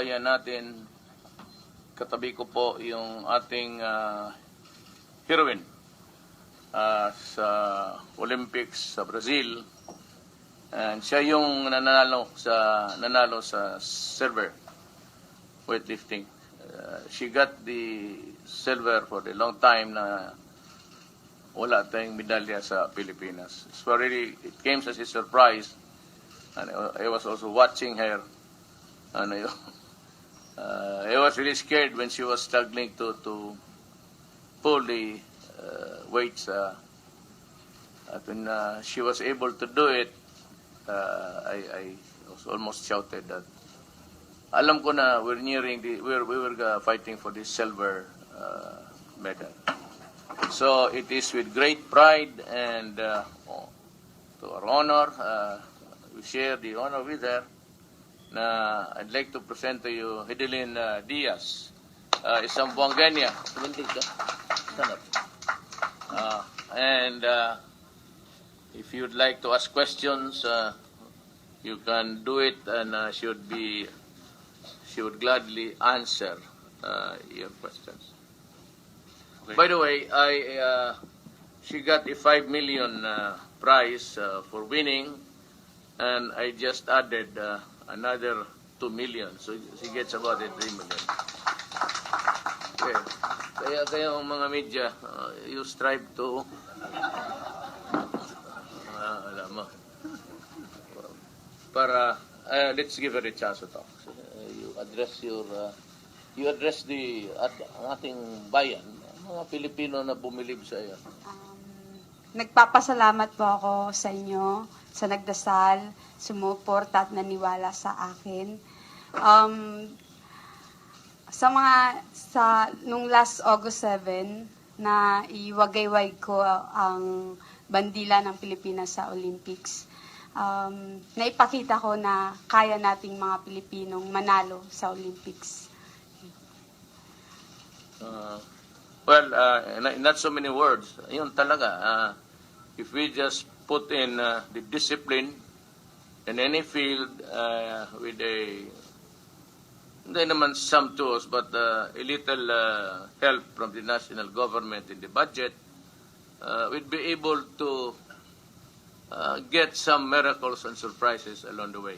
bayan natin. Katabi ko po yung ating heroine sa Olympics sa Brazil. And siya yung nanalo sa silver weightlifting. She got the silver for a long time na wala tayong medalya sa Pilipinas. So really, it came as a surprise. And I was also watching her. And I was really scared when she was struggling to pull the weights. At when she was able to do it, I was almost shouted that alam ko na we were fighting for this silver medal. So it is with great pride and to our honor, we share the honor with her. I'd like to present to you Hidelin Diaz, isang Buanganya. And if you'd like to ask questions, you can do it, and she would gladly answer your questions. Okay. By the way, she got a 5 million prize for winning, and I just added another 2 million. So she gets about 3 million. Okay. Kaya mga media, you strive to alam mo, para let's give her a chance to talk. You address the ating bayan, mga Pilipino na bumilib sa iyo. Nagpapasalamat po ako sa inyo, sa nagdasal, sumuporta at naniwala sa akin. Nung last August 7, na iwagayway ko ang bandila ng Pilipinas sa Olympics. Naipakita ko na kaya nating mga Pilipinong manalo sa Olympics. In not so many words, yun talaga. If we just put in the discipline in any field with hindi naman some tools, but a little help from the national government in the budget, we'd be able to get some miracles and surprises along the way.